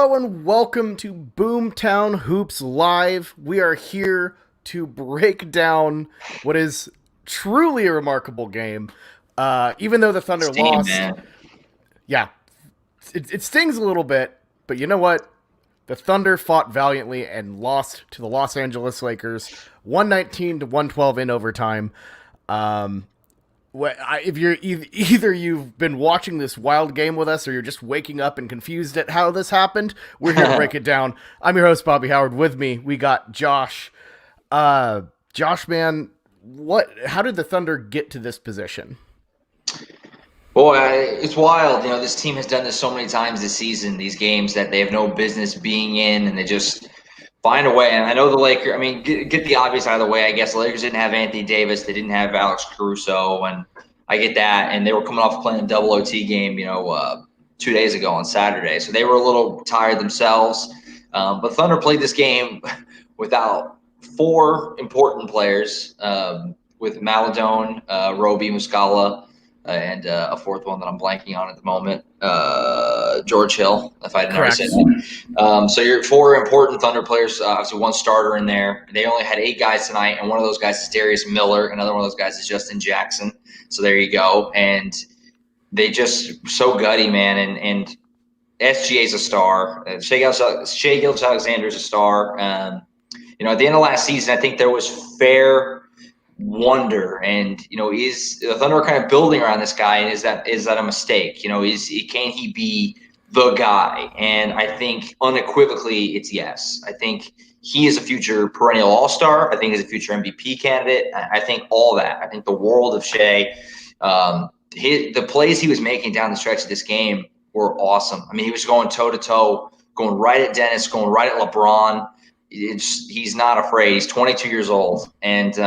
Hello and welcome to Boomtown Hoops Live. We are here to break down what is truly a remarkable game. Even though the Thunder Steam, lost, man. yeah, it stings a little bit, but you know what? The Thunder fought valiantly and lost to the Los Angeles Lakers 119 to 112 in overtime. Um, if you're either you've been watching this wild game with us or you're just waking up and confused at how this happened, we're here to break it down. I'm your host Bobby Howard. With me we got Josh. Josh, man, how did the Thunder get to this position? Boy, it's wild. You know, this team has done this so many times this season, these games that they have no business being in, and they just find a way. And I know the Lakers, I mean, get the obvious out of the way, I guess. The Lakers didn't have Anthony Davis. They didn't have Alex Caruso, and I get that. And they were coming off playing a double OT game, 2 days ago on Saturday. So they were a little tired themselves. But Thunder played this game without four important players, with Maladone, Roby, Muscala, and a fourth one that I'm blanking on at the moment, George Hill, if I didn't already say that. So you're four important Thunder players, obviously one starter in there. They only had 8 guys tonight, and one of those guys is Darius Miller. Another one of those guys is Justin Jackson. So there you go. And they just so gutty, man. And SGA's a star. Shai Gilgeous-Alexander's a star. At the end of last season, I think there was fair wonder, and is the Thunder kind of building around this guy, and is that a mistake? Can he be the guy? And I think unequivocally it's yes. I think he is a future perennial all-star. I think he's a future MVP candidate. I think all that. I think the world of Shai. The plays he was making down the stretch of this game were awesome. I mean, he was going toe-to-toe, going right at Dennis, going right at LeBron. He's not afraid. He's 22 years old, and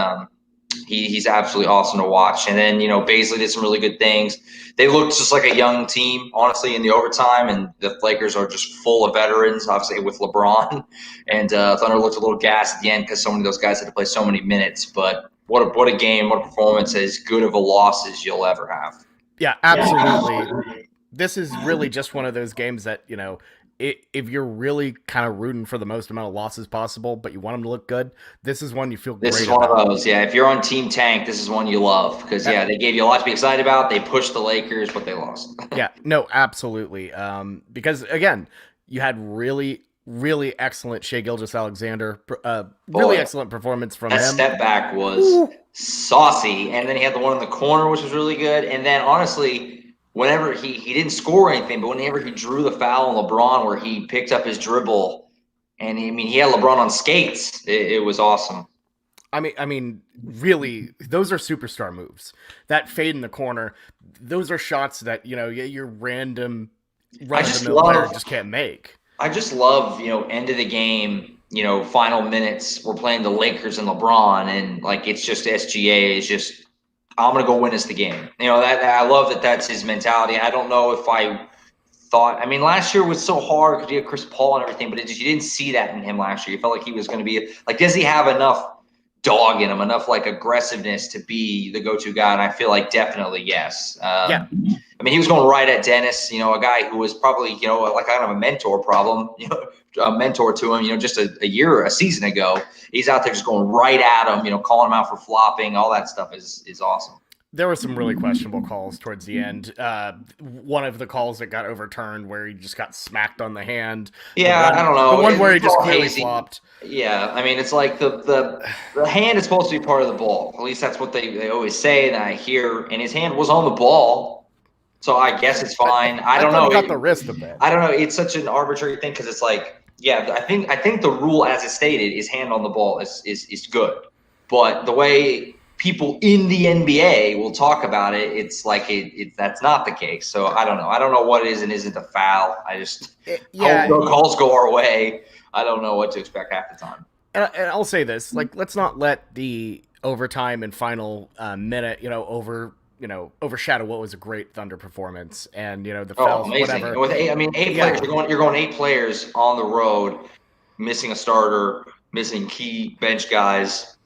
he's absolutely awesome to watch. And then, Baisley did some really good things. They looked just like a young team, honestly, in the overtime, and the Lakers are just full of veterans, obviously, with LeBron. And Thunder looked a little gassed at the end because so many of those guys had to play so many minutes. But what a game, what a performance, as good of a loss as you'll ever have. Yeah, absolutely. This is really just one of those games that, if you're really kind of rooting for the most amount of losses possible, but you want them to look good, this is one you feel great about. This is one of those, yeah. If you're on Team Tank, this is one you love because, they gave you a lot to be excited about. They pushed the Lakers, but they lost. Yeah, no, absolutely. Because, again, you had really, really excellent Shai Gilgeous-Alexander, really excellent performance from him. That step back was saucy, and then he had the one in the corner, which was really good. And then, honestly, whenever he didn't score anything, but whenever he drew the foul on LeBron where he picked up his dribble, and he had LeBron on skates, it was awesome. I mean, really, those are superstar moves. That fade in the corner, those are shots that, your random run-of-the-mill player just can't make. I just love, end of the game, final minutes, we're playing the Lakers and LeBron, and, it's just SGA is just, I'm going to go win us the game. I love that that's his mentality. I don't know if I thought – last year was so hard because you had Chris Paul and everything, but you didn't see that in him last year. You felt like he was going to be – does he have enough dog in him, enough, aggressiveness to be the go-to guy? And I feel like definitely yes. Yeah. He was going right at Dennis, a guy who was probably, kind of a mentor problem, a mentor to him, just a season ago. He's out there just going right at him, calling him out for flopping. All that stuff is awesome. There were some really questionable calls towards the end. One of the calls that got overturned where he just got smacked on the hand. Yeah, I don't know. The one where he just clearly flopped. Yeah, it's like the hand is supposed to be part of the ball. At least that's what they always say, and I hear. And his hand was on the ball. So I guess it's fine. I don't know. He got the wrist a bit. I don't know. It's such an arbitrary thing because it's I think the rule as it's stated is hand on the ball is good. But the way people in the NBA will talk about it, it's that's not the case. So I don't know. I don't know what is and isn't a foul. I just hope no calls go our way. I don't know what to expect half the time. And I'll say this: let's not let the overtime and final minute, overshadow what was a great Thunder performance, and the fouls, whatever. With eight players, you're going 8 players on the road, missing a starter, missing key bench guys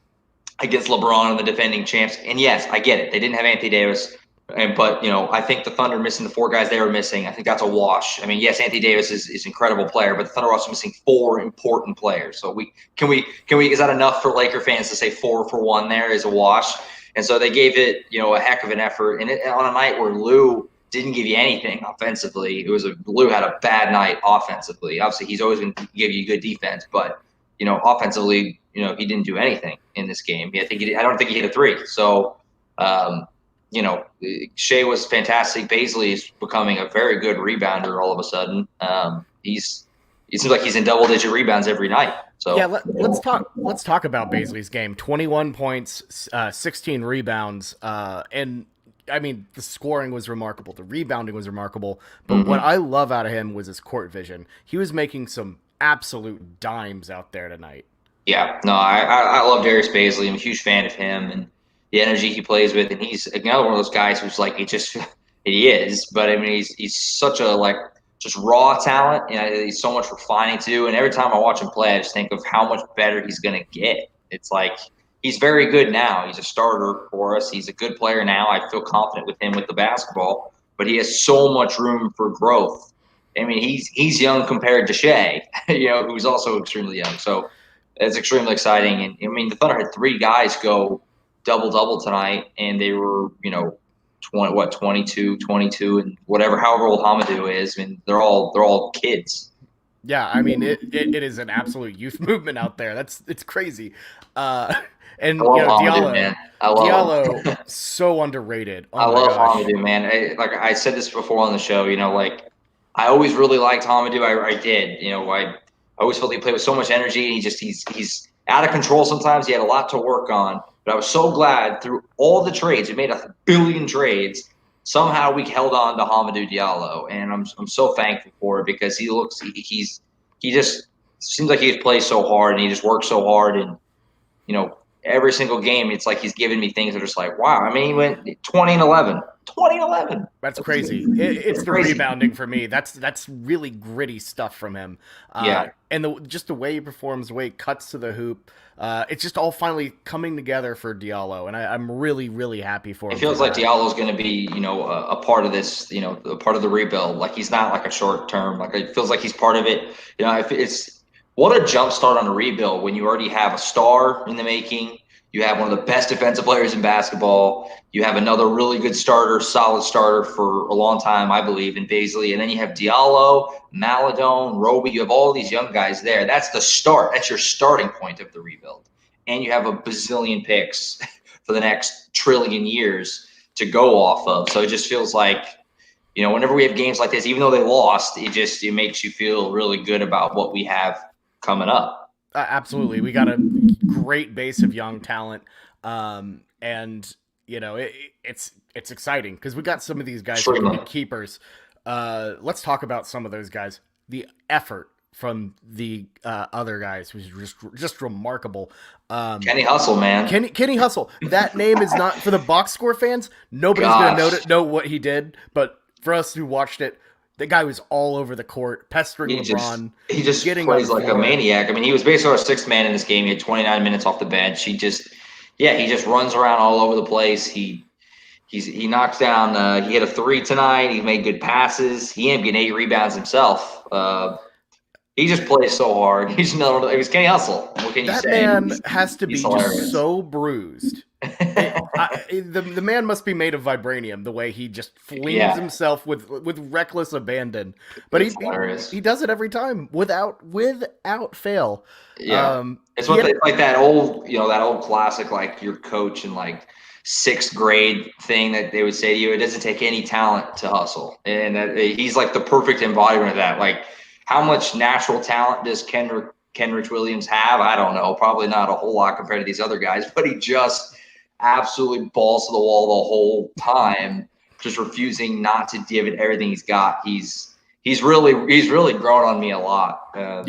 against LeBron and the defending champs. And yes, I get it. They didn't have Anthony Davis. But I think the Thunder missing the 4 guys they were missing. I think that's a wash. I mean, yes, Anthony Davis is an incredible player, but the Thunder are also missing 4 important players. So is that enough for Laker fans to say 4-for-1 there is a wash? And so they gave it a heck of an effort, and on a night where Lou didn't give you anything offensively. Lou had a bad night offensively. Obviously, he's always going to give you good defense, but offensively, he didn't do anything in this game. I don't think he hit a 3. So. Shea was fantastic. Baisley is becoming a very good rebounder all of a sudden. It seems like he's in double-digit rebounds every night. So yeah, let's talk about Baisley's game. 21 points, 16 rebounds, and I mean the scoring was remarkable, the rebounding was remarkable. But what I love out of him was his court vision. He was making some absolute dimes out there tonight. Yeah, no, I love Darius Baisley. I'm a huge fan of him and the energy he plays with, and he's another one of those guys who's like he is, but I mean he's such a just raw talent, and he's so much refining too. And every time I watch him play, I just think of how much better he's gonna get. It's like he's very good now. He's a starter for us. He's a good player now. I feel confident with him with the basketball, but he has so much room for growth. I mean, he's young compared to Shea, who's also extremely young. So it's extremely exciting. And I mean, the Thunder had 3 guys go double tonight, and they were 22, and however old Hamadou is. I mean, they're all kids. Yeah, I mean it is an absolute youth movement out there. It's crazy. And Hamadou, man. Diallo so underrated. Oh, I love Hamadou, man. Like I said this before on the show, I always really liked Hamadou. I did. I always felt he played with so much energy, and he's out of control sometimes. He had a lot to work on. But I was so glad through all the trades, we made 1 billion trades. Somehow we held on to Hamadou Diallo, and I'm so thankful for it because he just seems like he plays so hard and he just works so hard, and every single game it's like he's giving me things that are just like, wow. I mean, he went 20 and 11. That's crazy. It's the rebounding for me. That's really gritty stuff from him. Yeah. And just the way he performs, the way he cuts to the hoop, it's just all finally coming together for Diallo, and I'm really, really happy for him. It feels like Diallo's going to be, a part of this, a part of the rebuild. Like he's not like a short term. Like it feels like he's part of it. It's what a jump start on a rebuild when you already have a star in the making. You have one of the best defensive players in basketball. You have another really good starter, solid starter for a long time, I believe, in Baisley. And then you have Diallo, Maladone, Roby. You have all these young guys there. That's the start. That's your starting point of the rebuild. And you have a bazillion picks for the next trillion years to go off of. So it just feels like, whenever we have games like this, even though they lost, it makes you feel really good about what we have coming up. Absolutely. We got a great base of young talent. And it's exciting because we got some of these guys who can be keepers. Let's talk about some of those guys. The effort from the other guys was just remarkable. Kenny Hustle, man. Kenny Hustle. That name is not for the box score fans. Nobody's going to know what he did, but for us who watched it, the guy was all over the court, pestering LeBron. He just plays like a maniac. I mean, he was basically our 6th man in this game. He had 29 minutes off the bench. He just runs around all over the place. He knocks down. He hit a 3 tonight. He made good passes. He ended up getting 8 rebounds himself. He just plays so hard. It was Kenny Hustle. What can you say? That man has to be just so bruised. The man must be made of vibranium. The way he just flings himself with reckless abandon, but he does it every time without fail. Yeah, it's like that old classic, like your coach in like 6th grade thing that they would say to you. It doesn't take any talent to hustle, and he's like the perfect embodiment of that. Like, how much natural talent does Kenrich Williams have? I don't know. Probably not a whole lot compared to these other guys, but he just absolutely balls to the wall the whole time, just refusing not to give it everything he's got. He's really grown on me a lot. I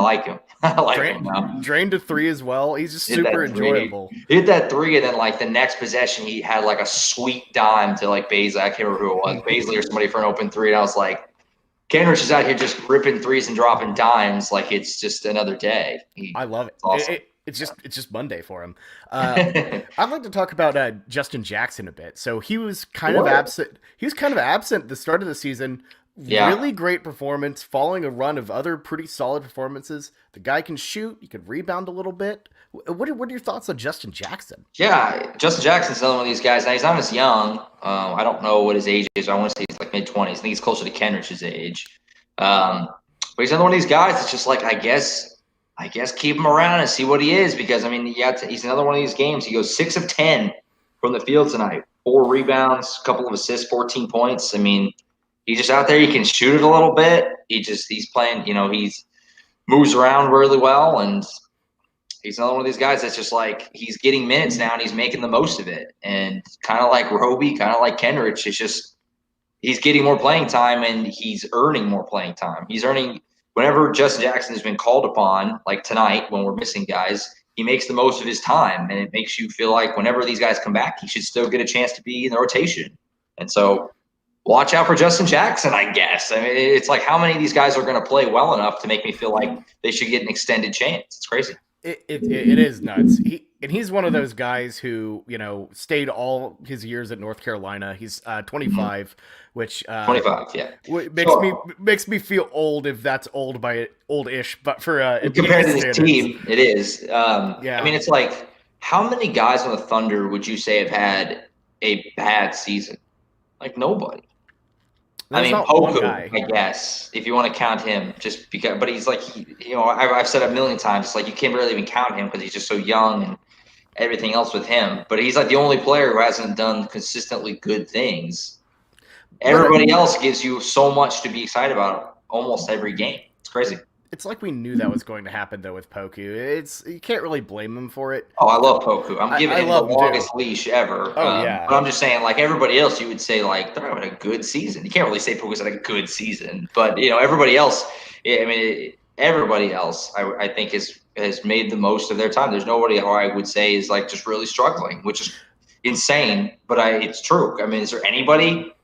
like him. I like him now. Drained a 3 as well. He's just super enjoyable. He hit that 3, and then like the next possession, he had like a sweet dime to like Baisley. I can't remember who it was, Baisley or somebody for an open 3, and I was like, Kenrich is out here just ripping 3s and dropping dimes like it's just another day. I love it. Awesome. it's just Monday for him. I'd like to talk about Justin Jackson a bit. So he was kind of Sure. absent. He was kind of absent at the start of the season. Yeah. Really great performance, following a run of other pretty solid performances. The guy can shoot. He can rebound a little bit. What are your thoughts on Justin Jackson? Yeah, Justin Jackson's another one of these guys. Now he's not as young. I don't know what his age is. I want to say he's like mid-20s. I think he's closer to Kenrich's age. Um, but he's another one of these guys. It's just like I guess keep him around and see what he is because I mean, he's another one of these games. He goes 6 of 10 from the field tonight. 4 rebounds, a couple of assists, 14 points. I mean, he's just out there. He can shoot it a little bit. He's playing. He's moves around really well and he's another one of these guys that's just like he's getting minutes now and he's making the most of it. And kind of like Roby, kind of like Kenrich, it's just he's getting more playing time and he's earning more playing time. He's earning whenever Justin Jackson has been called upon, like tonight when we're missing guys, he makes the most of his time. And it makes you feel like whenever these guys come back, he should still get a chance to be in the rotation. And so watch out for Justin Jackson, I guess. I mean, it's like how many of these guys are going to play well enough to make me feel like they should get an extended chance? It's crazy. It is nuts. He's one of those guys who stayed all his years at North Carolina. He's 25, which 25, yeah. Makes me feel old if that's old-ish, but for Compared to NBA this standards. team, it is. Yeah. I mean, it's like how many guys on the Thunder would you say have had a bad season? Like nobody. I There's mean, not one Poku, guy. I guess, if you want to count him, just because. But he's like, I've said a million times, it's like you can't really even count him because he's just so young and everything else with him. But he's like the only player who hasn't done consistently good things. Everybody else gives you so much to be excited about almost every game. It's crazy. It's like we knew that was going to happen though with Poku. You can't really blame him for it. Oh, I love Poku. I'm giving I him the love him too. longest leash ever. Oh, yeah. But I'm just saying, like everybody else, you would say like they're having a good season. You can't really say Poku's had a good season, but everybody else. I mean, everybody else, I think has made the most of their time. There's nobody who I would say is like just really struggling, which is insane. But it's true. I mean, is there anybody?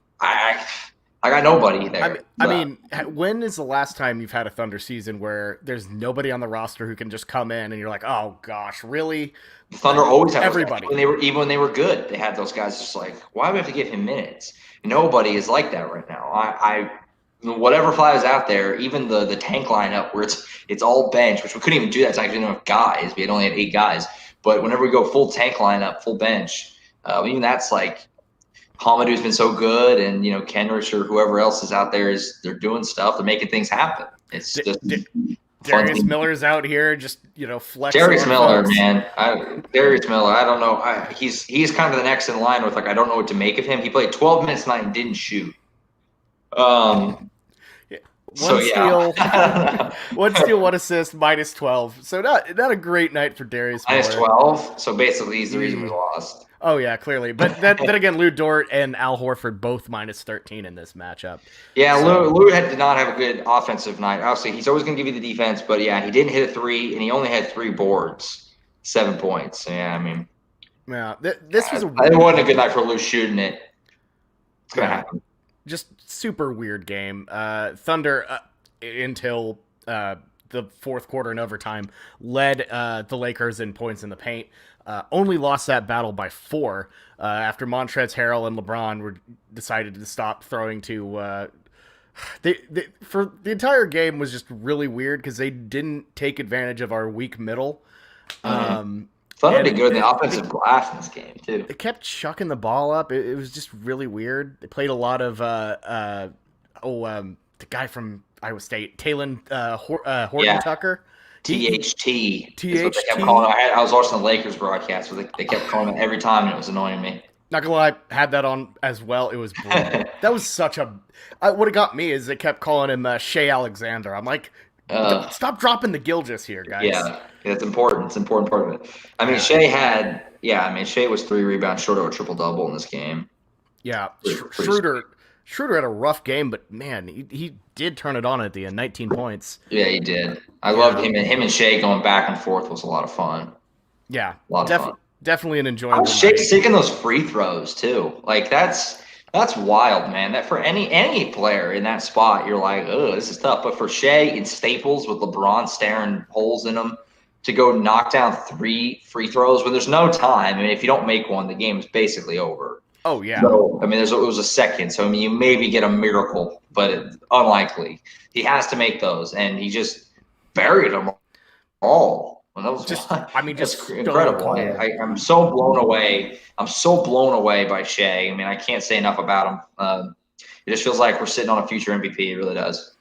I got nobody there. I mean, when is the last time you've had a Thunder season where there's nobody on the roster who can just come in and you're like, oh gosh, really? The Thunder always had everybody. Even when they were good, they had those guys just like, why do we have to give him minutes? Nobody is like that right now. Whatever flies out there, even the tank lineup where it's all bench, which we couldn't even do that tonight because we didn't have guys. We had only had 8 guys. But whenever we go full tank lineup, full bench, even that's like Hamadou's been so good, and Kenrich or whoever else is out there they're doing stuff, they're making things happen. It's just Darius Miller's out here, just flexing. Darius Miller, man. Darius Miller. I don't know. He's kind of the next in line with like I don't know what to make of him. He played 12 minutes tonight and didn't shoot. One steal, one assist, minus 12. So not a great night for Darius Miller. Minus 12. So basically, he's the reason we lost. Oh yeah, clearly. But then again, Lou Dort and Al Horford both minus 13 in this matchup. Yeah, so. Lou did not have a good offensive night. Obviously, he's always going to give you the defense, but yeah, he didn't hit a 3, and he only had 3 boards, 7 points. Yeah, I mean, yeah, this was it wasn't a good night for Lou shooting it. It's going to happen. Just super weird game. Thunder until the fourth quarter and overtime led the Lakers in points in the paint. Only lost that battle by 4 after Montrezl Harrell and LeBron decided to stop throwing to. For the entire game was just really weird because they didn't take advantage of our weak middle. Thunder did good in the offensive glass in this game too. They kept chucking the ball up. It was just really weird. They played a lot of the guy from Iowa State, Talon Horton Tucker. THT. THT. I was watching the Lakers broadcast where they kept calling it every time, and it was annoying me. Not gonna lie, had that on as well. It was brutal. That was such a. What it got me is they kept calling him Shea Alexander. I'm like, stop dropping the Gilgis here, guys. Yeah, it's important. It's an important part of it. I mean, Shea was 3 rebounds short of a triple double in this game. Yeah, Schroeder had a rough game, but man, he did turn it on at the end. 19 points. Yeah, he did. I loved him. And him and Shea going back and forth was a lot of fun. Yeah, a lot of fun. Definitely an enjoyable. Shea taking those free throws too. Like that's wild, man. That for any player in that spot, you're like, oh, this is tough. But for Shea in Staples with LeBron staring holes in him, to go knock down 3 free throws when there's no time. I mean, if you don't make one, the game is basically over. Oh yeah. So I mean, it was a second. So I mean, you maybe get a miracle, but it's unlikely. He has to make those, and he just buried them all. And that was Just that's incredible. cold. I'm so blown away. I'm so blown away by Shea. I mean, I can't say enough about him. It just feels like we're sitting on a future MVP. It really does.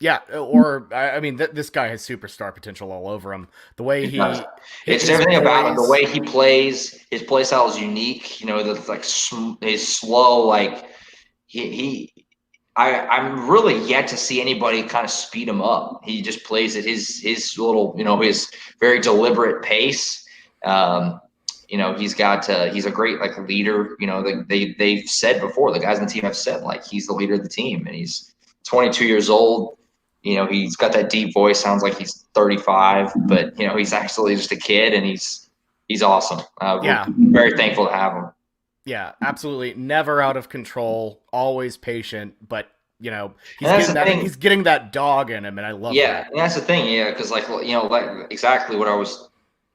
Yeah, or I mean, this guy has superstar potential all over him. The way it's everything about him. The way he plays, his play style is unique. You know, the like he's slow. Like I'm really yet to see anybody kind of speed him up. He just plays at his little, his very deliberate pace. You know, he's a great like leader. You know, they've said before, the guys on the team have said like he's the leader of the team, and he's 22 years old. You know, he's got that deep voice. Sounds like he's 35, but he's actually just a kid, and he's awesome. Yeah, we're very thankful to have him. Yeah, absolutely. Never out of control, always patient, but he's getting that dog in him, and I love that. Yeah, and that's the thing, because like exactly what I was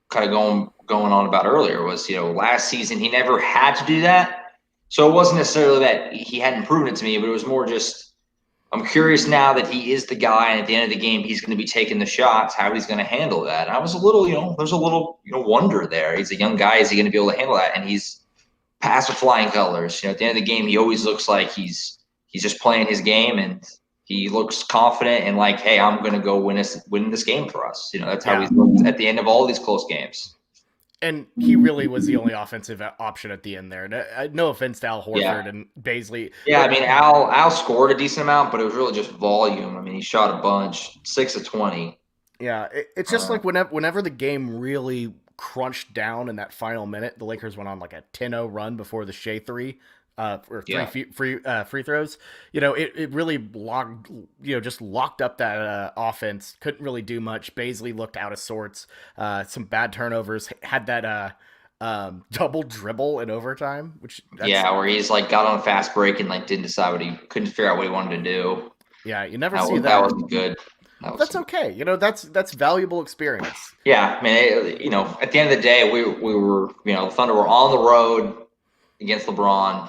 kind of going on about earlier was, last season he never had to do that. So it wasn't necessarily that he hadn't proven it to me, but it was more just I'm curious now that he is the guy, and at the end of the game he's going to be taking the shots, how he's going to handle that. And I was a little, there's a little, wonder there. He's a young guy, is he going to be able to handle that? And he's passed with flying colors. At the end of the game, he always looks like he's just playing his game, and he looks confident and like, hey, I'm going to go win this game for us. That's how he's looked at the end of all these close games. And he really was the only offensive option at the end there. No offense to Al Horford and Baisley. Yeah, I mean, Al scored a decent amount, but it was really just volume. I mean, he shot a bunch, 6 of 20. Yeah, it's just like whenever the game really crunched down in that final minute, the Lakers went on like a 10-0 run before the Shea three free throws. It really just locked up that offense. Couldn't really do much. Baisley looked out of sorts. Some bad turnovers. Had that double dribble in overtime, where he's like got on a fast break and like didn't decide couldn't figure out what he wanted to do. Yeah, you never see that. That wasn't good. That's okay. That's valuable experience. Yeah, I mean, at the end of the day, we were, the Thunder were on the road against LeBron.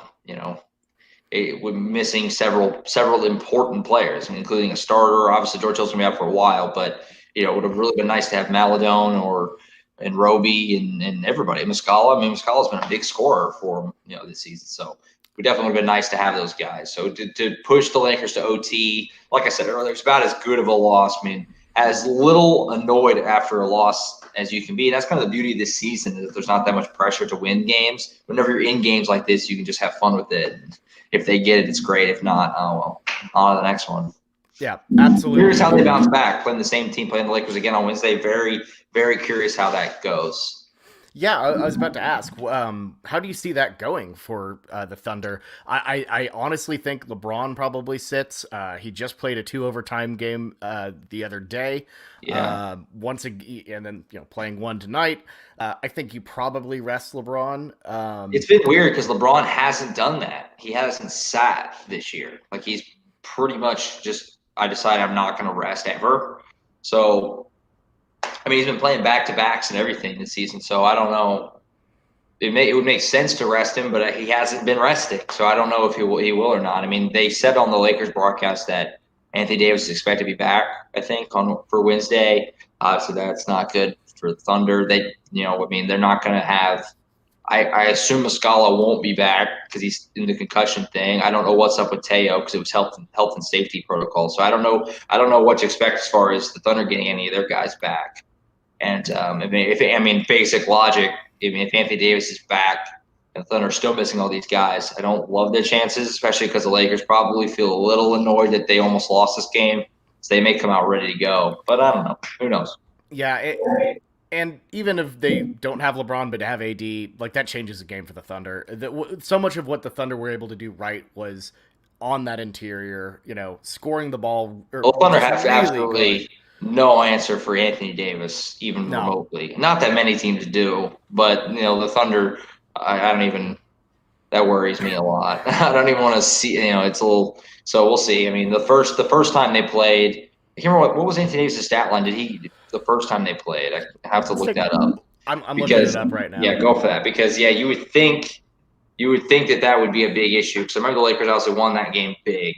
We're missing several important players, including a starter. Obviously, George Hill's gonna be out for a while, but it would have really been nice to have Maladone and Roby and everybody. Muscala. I mean, Muscala's been a big scorer for him, this season. So it definitely would have been nice to have those guys. So to push the Lakers to OT, like I said earlier, it's about as good of a loss. I mean, as little annoyed after a loss as you can be. And that's kind of the beauty of this season, is that there's not that much pressure to win games. Whenever you're in games like this, you can just have fun with it. And if they get it, it's great. If not, oh well, on to the next one. Yeah, absolutely. Curious how they bounce back, playing the same team, playing the Lakers again on Wednesday. Very, very curious how that goes. Yeah, I was about to ask, how do you see that going for the Thunder? I honestly think LeBron probably sits. He just played a 2 overtime game the other day. Yeah. And then playing one tonight. I think you probably rest LeBron. It's been weird because LeBron hasn't done that. He hasn't sat this year. Like, he's pretty much just, I decided I'm not going to rest ever. So, I mean, he's been playing back-to-backs and everything this season, so I don't know. It would make sense to rest him, but he hasn't been resting, so I don't know if he will or not. I mean, they said on the Lakers broadcast that Anthony Davis is expected to be back, I think, for Wednesday. So that's not good for the Thunder. They're not going to have – I assume Muscala won't be back because he's in the concussion thing. I don't know what's up with Teo because it was health and safety protocol. So I don't know what to expect as far as the Thunder getting any of their guys back. And basic logic. If Anthony Davis is back and the Thunder are still missing all these guys, I don't love their chances, especially because the Lakers probably feel a little annoyed that they almost lost this game. So they may come out ready to go, but I don't know. Who knows? Yeah. And even if they don't have LeBron but have AD, like, that changes the game for the Thunder. So much of what the Thunder were able to do right was on that interior, scoring the ball. The Thunder have absolutely no answer for Anthony Davis, even remotely. Not that many teams do, but the Thunder, I don't even. That worries me a lot. I don't even want to see. It's a little. So we'll see. I mean, the first time they played. I can't remember what was Anthony Davis' stat line. Did he the first time they played. I have to Let's look take- that up. I'm looking Because it up right now. yeah, go for that. Because yeah, you would think that would be a big issue. Because I remember the Lakers also won that game big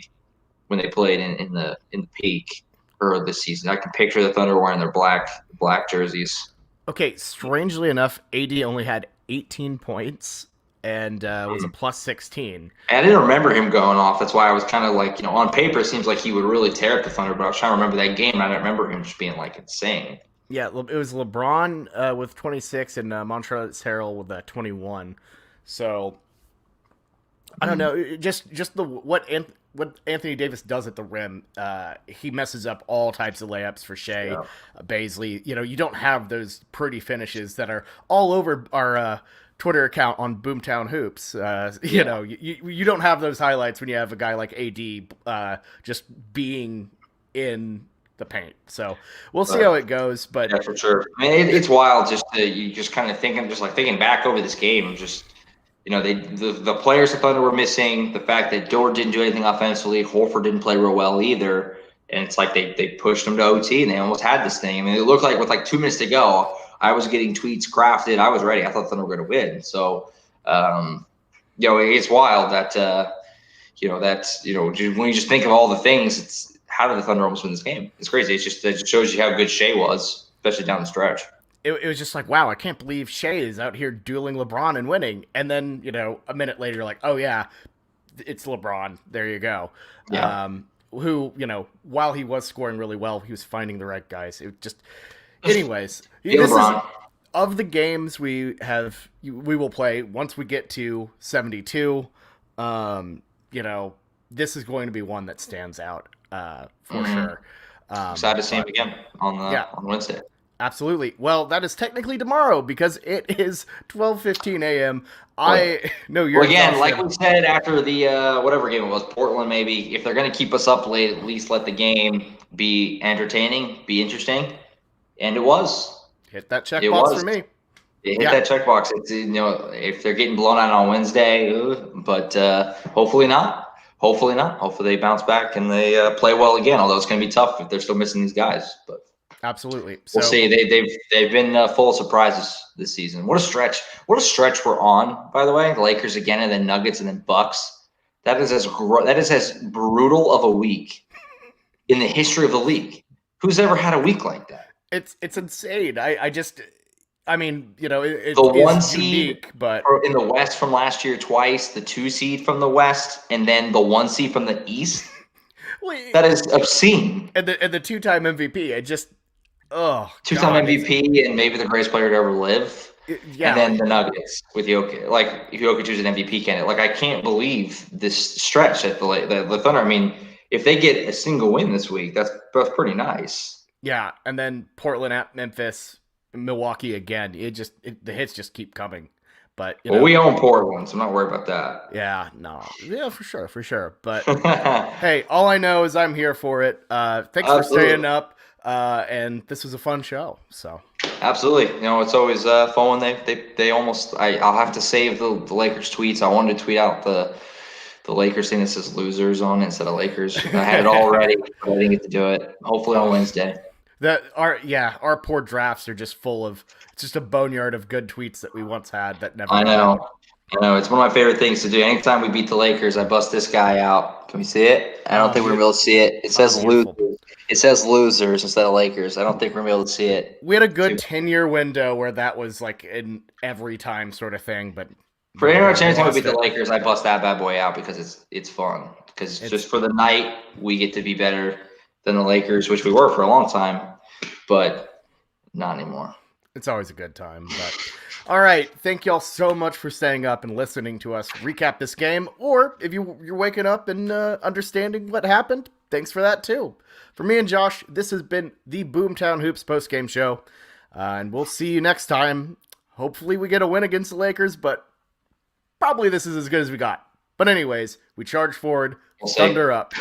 when they played in the peak earlier this season. I can picture the Thunder wearing their black jerseys. Okay, strangely enough, AD only had 18 points and was a plus 16. And I didn't remember him going off. That's why I was kind of like, you know, on paper it seems like he would really tear up the Thunder, but I was trying to remember that game. And I don't remember him just being like insane. Yeah, it was LeBron with 26 and Montrezl Harrell with 21. So I don't know, just what Anthony Davis does at the rim. He messes up all types of layups for Shea, Baisley. You know, you don't have those pretty finishes that are all over our Twitter account on Boomtown Hoops. You know, you don't have those highlights when you have a guy like AD just being in the paint. So we'll see how it goes. But yeah, for sure. I mean, it's wild. You just kind of thinking back over this game. Just, you know, the players the Thunder were missing. The fact that Dort didn't do anything offensively, Horford didn't play real well either. And it's like they pushed them to OT and they almost had this thing. I mean, it looked like with like 2 minutes to go, I was getting tweets crafted. I was ready. I thought the Thunder were going to win. So, you know, it's wild that when you just think of all the things, it's how did the Thunder almost win this game? It's crazy. It just shows you how good Shea was, especially down the stretch. It was just like, wow, I can't believe Shea is out here dueling LeBron and winning. And then, you know, a minute later, you're like, oh, yeah, it's LeBron. There you go. Yeah. Who, you know, while he was scoring really well, he was finding the right guys. It just, anyways, this is, of the games we will play once we get to 72, you know, this is going to be one that stands out for sure. Excited to see him again on Wednesday. Absolutely. Well, that is technically tomorrow because it is 12:15 a.m. I know you're again, like we said after the whatever game it was, Portland maybe. If they're going to keep us up late, at least let the game be entertaining, be interesting, and it was. Hit that checkbox for me. It hit that checkbox. It's, you know, if they're getting blown out on Wednesday, but hopefully not. Hopefully not. Hopefully they bounce back and they play well again. Although it's going to be tough if they're still missing these guys, but. Absolutely. We'll see. They've been full of surprises this season. What a stretch! What a stretch we're on. By the way, the Lakers again, and then Nuggets, and then Bucks. That is as brutal of a week in the history of the league. Who's ever had a week like that? It's insane. I mean, you know, it's the one is seed unique, but in the West from last year twice, the 2 seed from the West, and then the 1 seed from the East. That is obscene. And the 2-time MVP. It just. Oh, 2-time MVP and maybe the greatest player to ever live. Yeah. And then the Nuggets with Jokic. Like, if Jokic was an MVP candidate. Like, I can't believe this stretch at the Thunder. I mean, if they get a single win this week, that's pretty nice. Yeah, and then Portland at Memphis, Milwaukee again. The hits just keep coming. But we own Portland, so I'm not worried about that. Yeah, no. Yeah, for sure. But hey, all I know is I'm here for it. Thanks for staying up. And this was a fun show. So absolutely, you know, it's always fun when they almost. I'll have to save the Lakers tweets. I wanted to tweet out the Lakers thing that says losers on it instead of Lakers. I had it all ready, but I didn't get to do it. Hopefully on Wednesday. Our poor drafts are just full of. It's just a boneyard of good tweets that we once had that never. I know. It's one of my favorite things to do. Anytime we beat the Lakers, I bust this guy out. Can we see it? I don't think we're able to see it. It says losers. It says losers instead of Lakers. I don't think we're going to be able to see it. We had a good 10-year window where that was like in every time sort of thing. But for anytime we beat the Lakers, I bust that bad boy out because it's fun. Because it's just for the night, we get to be better than the Lakers, which we were for a long time, but not anymore. It's always a good time. But all right, thank y'all so much for staying up and listening to us recap this game. Or if you're waking up and understanding what happened, thanks for that too. For me and Josh, this has been the Boomtown Hoops postgame show, and we'll see you next time. Hopefully we get a win against the Lakers, but probably this is as good as we got. But anyways, we charge forward, Thunder up.